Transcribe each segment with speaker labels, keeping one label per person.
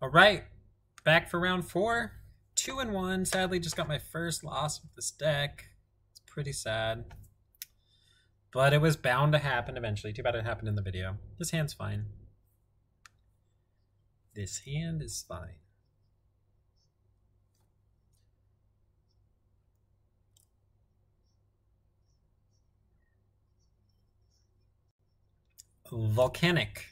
Speaker 1: All right, back for round 4. 2-1. Sadly, just got my first loss with this deck. It's pretty sad. But it was bound to happen eventually. Too bad it happened in the video. This hand's fine. This hand is fine. Volcanic.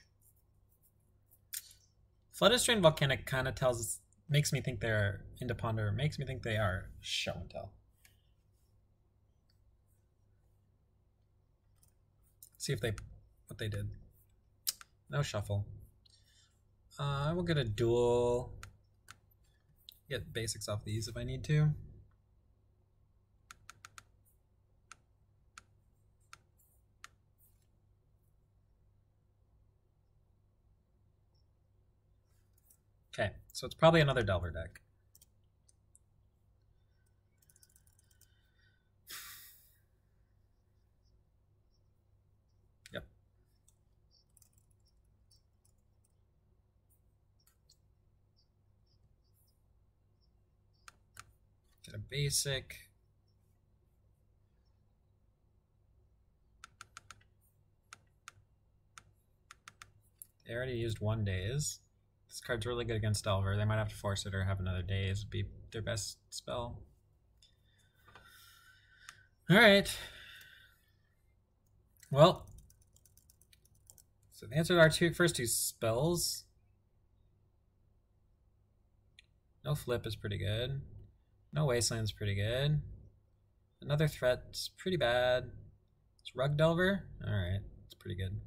Speaker 1: Flutterstrain and Volcanic kind of makes me think they're into Ponder, makes me think they are show and tell. See if what they did. No shuffle. I will get a duel. Get basics off these if I need to. Okay, so it's probably another Delver deck. Yep. Get a basic. They already used 1 daze. This card's really good against Delver. They might have to force it or have another daze. Be their best spell. Alright. Well. So the answer to our first two spells. No flip is pretty good. No wasteland's pretty good. Another threat's pretty bad. It's Rug Delver? Alright, it's pretty good.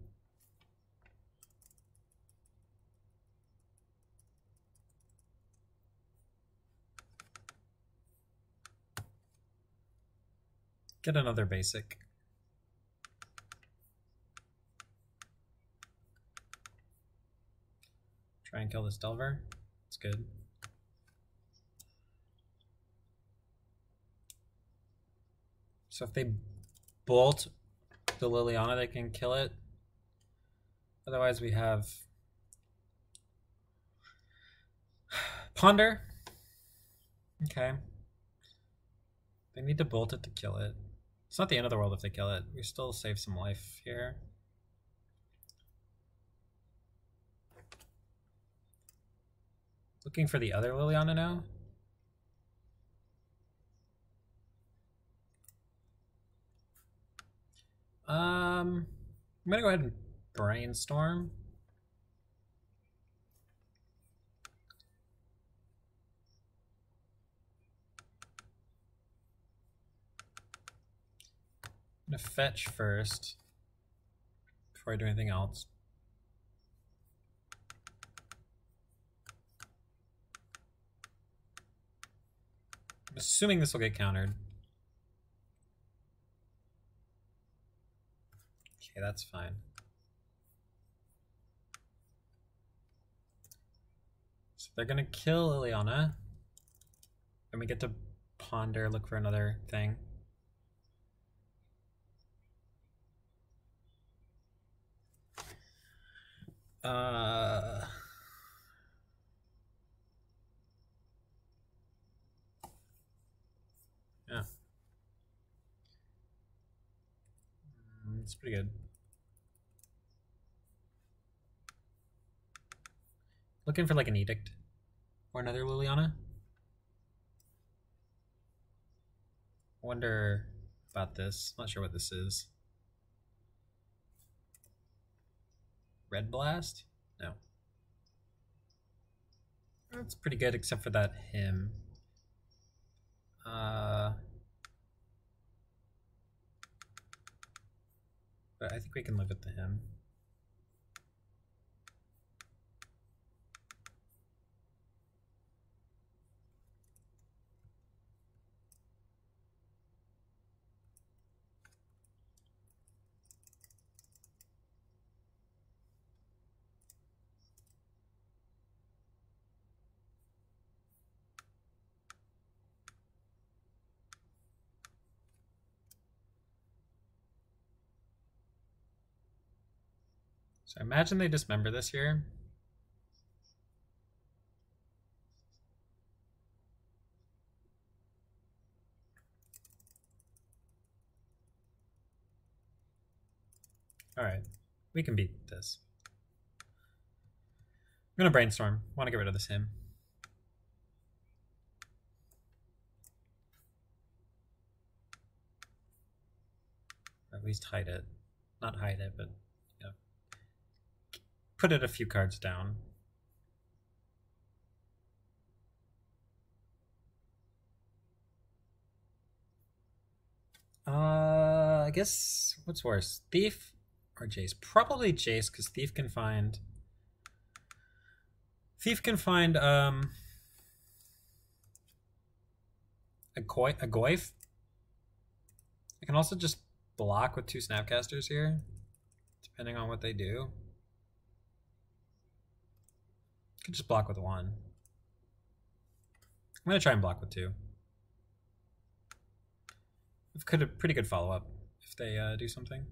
Speaker 1: Get another basic. Try and kill this Delver. It's good. So if they bolt the Liliana, they can kill it. Otherwise we have Ponder. Okay. They need to bolt it to kill it. It's not the end of the world if they kill it. We still save some life here. Looking for the other Liliana now. I'm gonna go ahead and brainstorm. I'm gonna fetch first before I do anything else. I'm assuming this will get countered. Okay, that's fine. So they're gonna kill Liliana. And we get to ponder, look for another thing. Yeah. It's pretty good. Looking for like an Edict or another Liliana. I wonder about this. Not sure what this is. Red Blast? No. That's pretty good except for that hymn. But I think we can live with the hymn. So I imagine they dismember this here. Alright. We can beat this. I'm gonna brainstorm. Want to get rid of this hymn. Or at least hide it. Not hide it, but you know, put it a few cards down. I guess what's worse, Thief or Jace? Probably Jace, because Thief can find a Goyf. I can also just block with 2 Snapcasters here, depending on what they do. I could just block with 1. I'm gonna try and block with 2. We've got a pretty good follow-up if they do something.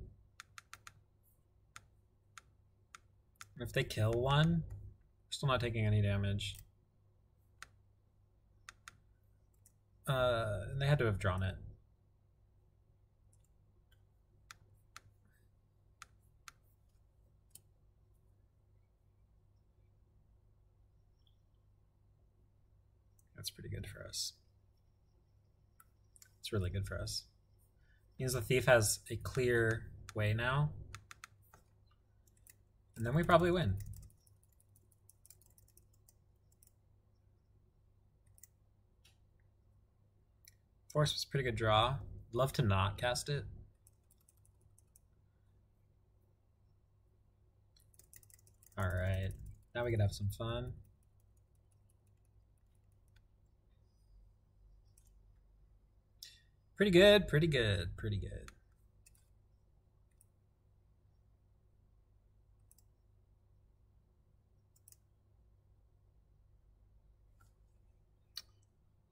Speaker 1: If they kill 1, we're still not taking any damage. And they had to have drawn it. That's pretty good for us. It's really good for us. Means the Thief has a clear way now. And then we probably win. Force was a pretty good draw. Love to not cast it. Alright. Now we can have some fun. Pretty good, pretty good, pretty good.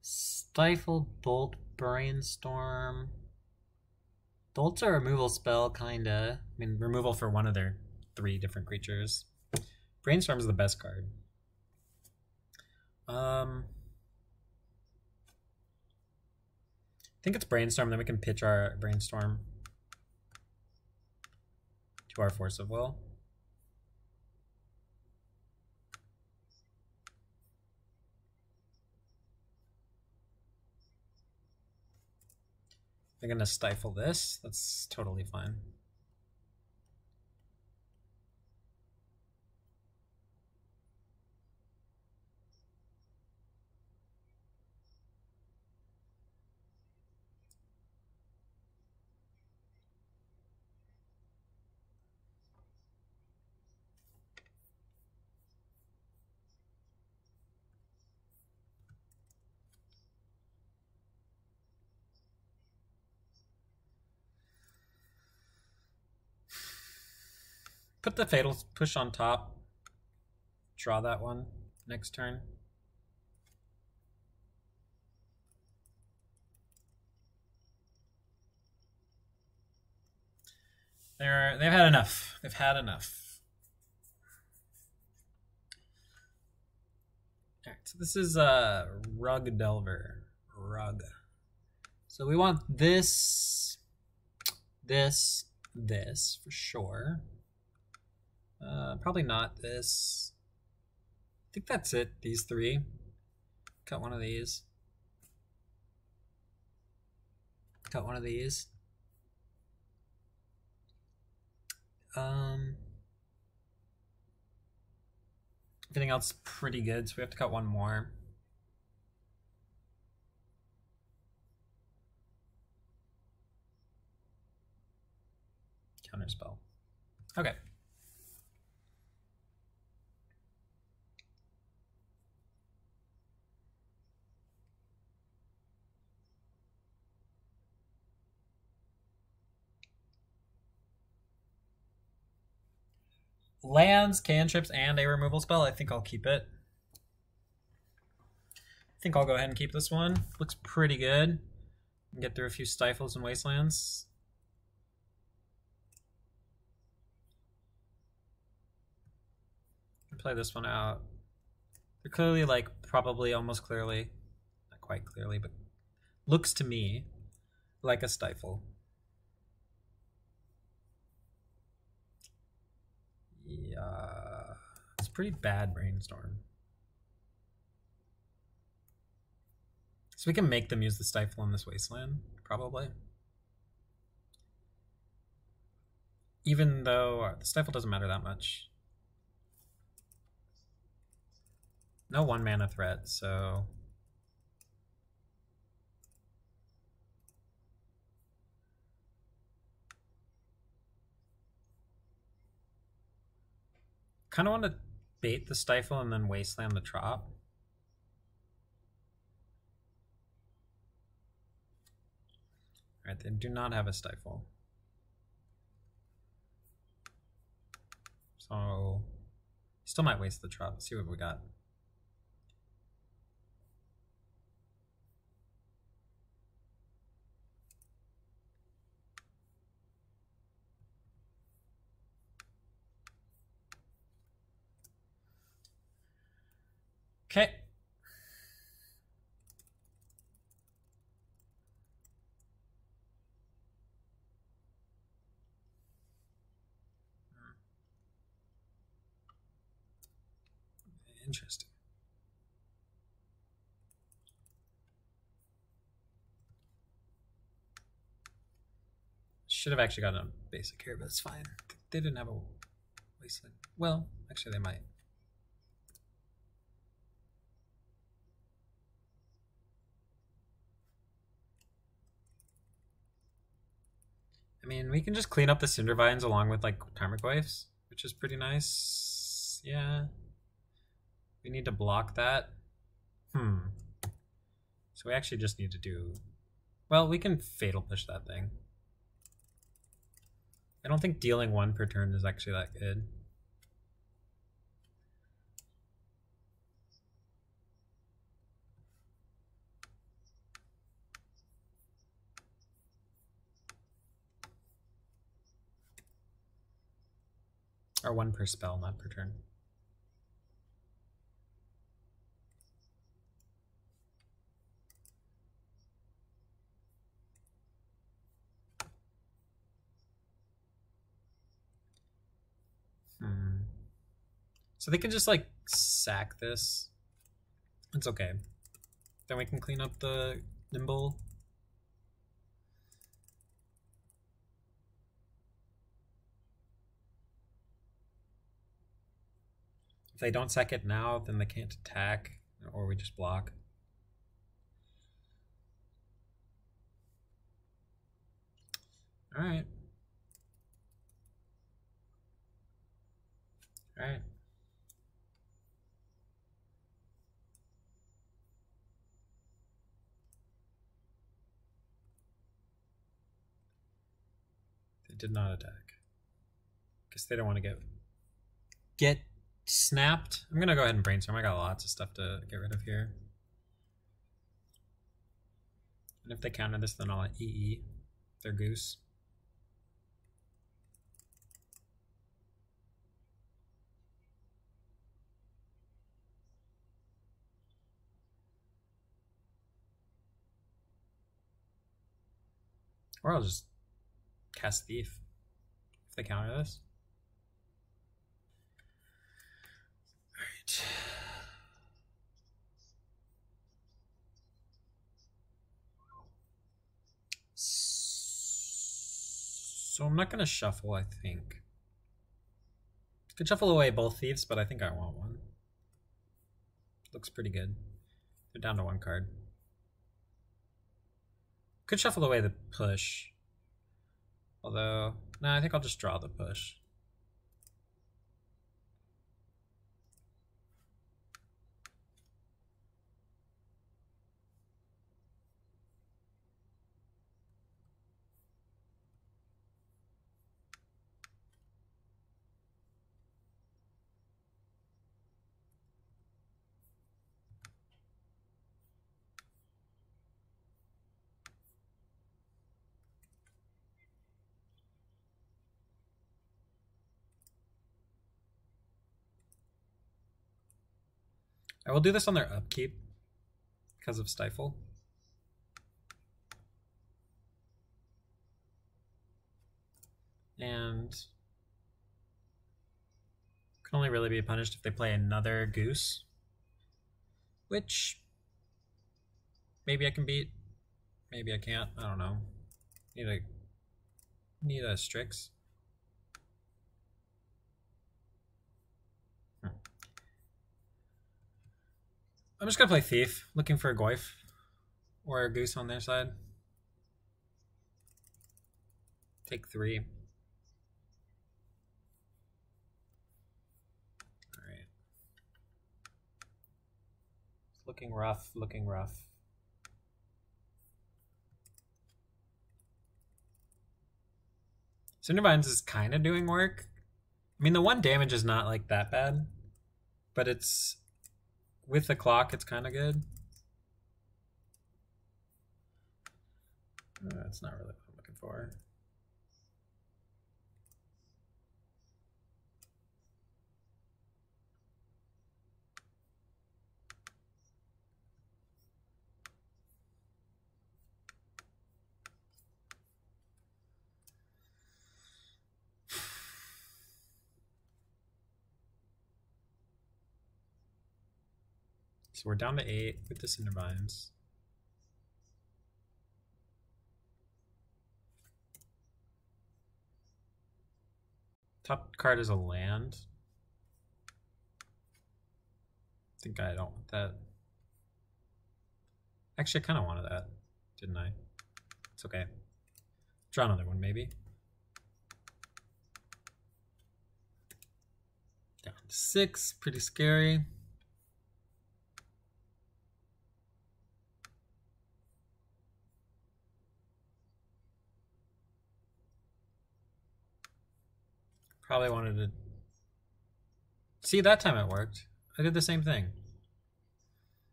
Speaker 1: Stifle, Bolt, Brainstorm. Bolt's a removal spell, kinda. I mean, removal for one of their 3 different creatures. Brainstorm is the best card. I think it's Brainstorm, then we can pitch our Brainstorm to our Force of Will. They're gonna stifle this. That's totally fine. Put the Fatal Push on top. Draw that one next turn. They've had enough. They've had enough. All right, so this is Rug Delver. Rug. So we want this, this, this for sure. Probably not this. I think that's it, these 3. Cut one of these. Cut one of these. Everything else is pretty good, so we have to cut 1 more. Counterspell. Okay. Lands, cantrips, and a removal spell. I think I'll keep it. I think I'll go ahead and keep this one. Looks pretty good. Get through a few stifles and wastelands. Play this one out. They're clearly, like, probably almost clearly, not quite clearly, but looks to me like a stifle. Yeah, it's pretty bad brainstorm. So we can make them use the stifle in this wasteland, probably. Even though the stifle doesn't matter that much. No 1-mana threat, so... Kind of want to bait the stifle and then wasteland the trop. Alright, they do not have a stifle. So, still might waste the trop. Let's see what we got. Okay. Interesting. Should have actually gotten a basic here, but it's fine. They didn't have a wasteland. Well, actually they might. I mean, we can just clean up the Cinder Vines along with like Tarmogoyfs, which is pretty nice. Yeah. We need to block that. So we actually just need to do... Well, we can Fatal Push that thing. I don't think dealing 1 per turn is actually that good. Or 1 per spell, not per turn. So they can just like sack this. It's okay. Then we can clean up the Nimble. If they don't sack it now, then they can't attack, or we just block. All right. All right. They did not attack. Guess they don't want to get snapped. I'm gonna go ahead and brainstorm. I got lots of stuff to get rid of here. And if they counter this, then I'll EE their goose. Or I'll just cast Thief if they counter this. Alright. So I'm not going to shuffle, I think. Could shuffle away both Thieves, but I think I want one. Looks pretty good. They're down to 1 card. Could shuffle away the push. Although, no, I think I'll just draw the push. I will do this on their upkeep because of Stifle. And Can only really be punished if they play another goose. Which maybe I can beat. Maybe I can't. I don't know. Need a Strix. I'm just gonna play Thief, looking for a Goif or a Goose on their side. Take 3. Alright. It's looking rough, looking rough. Cindervines is kind of doing work. I mean, the 1 damage is not like that bad, but it's with the clock, it's kind of good. That's not really what I'm looking for. So we're down to 8 with the Cindervines. Top card is a land. I think I don't want that. Actually, I kind of wanted that, didn't I? It's okay. Draw another one, maybe. Down to 6, pretty scary. Probably wanted to... See, that time it worked. I did the same thing.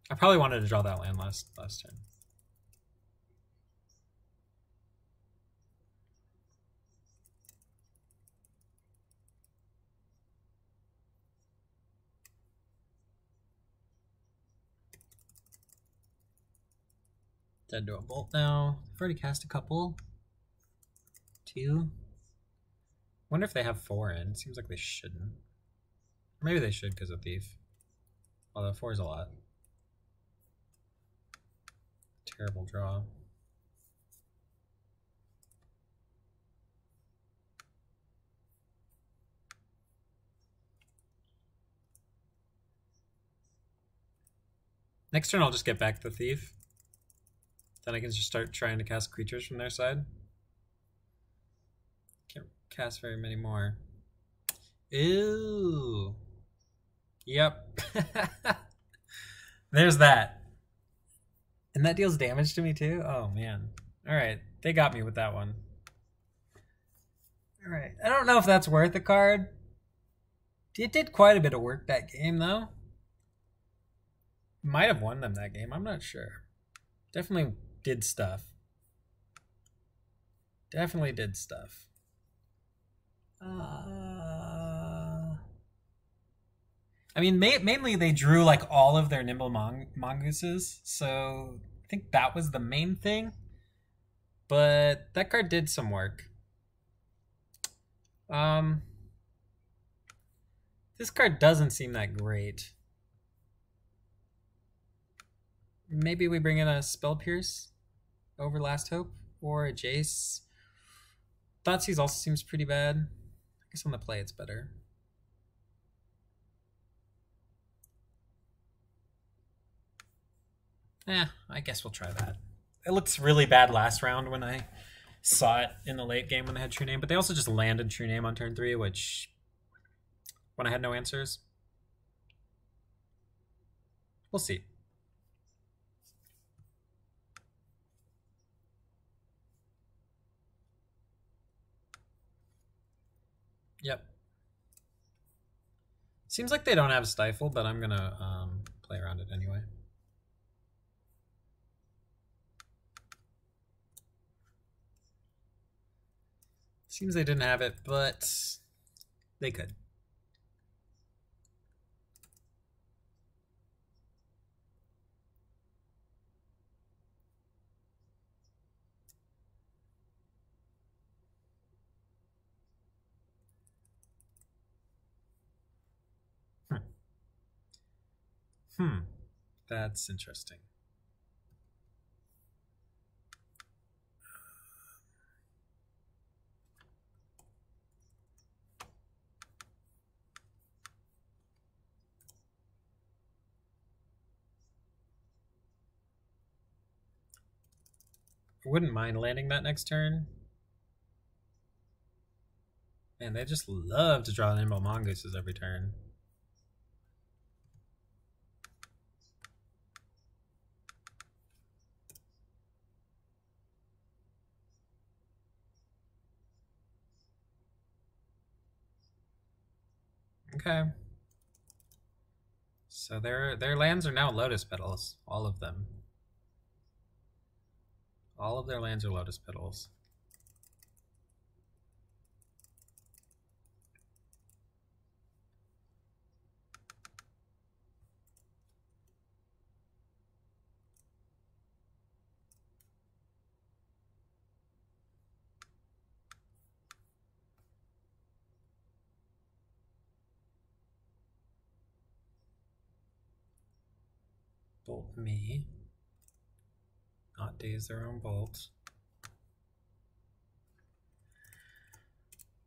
Speaker 1: I probably wanted to draw that land last turn. Dead to a bolt now. I've already cast a couple. 2. Wonder if they have 4 in. Seems like they shouldn't. Maybe they should because of Thief. Although 4 is a lot. Terrible draw. Next turn I'll just get back the Thief. Then I can just start trying to cast creatures from their side. Can't cast very many more. Ew. Yep. There's that. And that deals damage to me too? Oh man. Alright, they got me with that one. Alright, I don't know if that's worth a card. It did quite a bit of work that game though. Might have won them that game, I'm not sure. Definitely did stuff. Definitely did stuff. I mean, mainly they drew like all of their nimble mongooses, so I think that was the main thing. But that card did some work. This card doesn't seem that great. Maybe we bring in a Spell Pierce over Last Hope or a Jace. Thoughtseize also seems pretty bad. I guess on the play it's better. I guess we'll try that. It looked really bad last round when I saw it in the late game when they had True Name, but they also just landed True Name on turn 3, which when I had no answers. We'll see. Yep. Seems like they don't have Stifle, but I'm gonna play around it anyway. Seems they didn't have it, but they could. That's interesting. I wouldn't mind landing that next turn. Man, they just love to draw nimble mongooses every turn. Okay. So their lands are now Lotus Petals, all of them. All of their lands are Lotus Petals. Bolt me. Not daze their own bolts.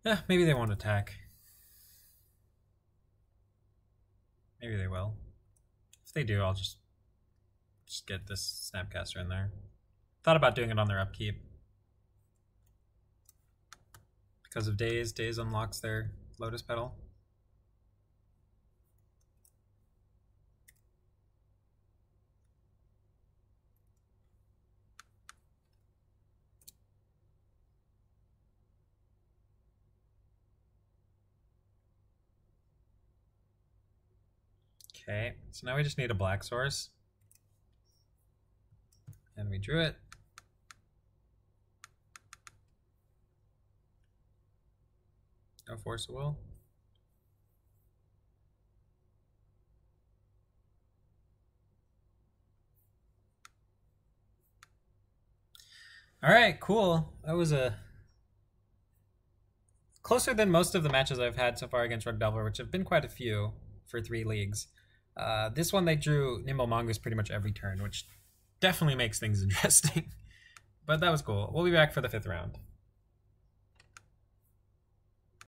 Speaker 1: Yeah, maybe they won't attack. Maybe they will. If they do, I'll just get this Snapcaster in there. Thought about doing it on their upkeep. Because of daze, daze unlocks their Lotus Petal. Okay, so now we just need a black source. And we drew it. No Force of Will. All right, cool. That was a closer than most of the matches I've had so far against Rug Delver, which have been quite a few for 3 leagues. This one they drew Nimble Mongoose pretty much every turn, which definitely makes things interesting. But that was cool. We'll be back for the 5th round.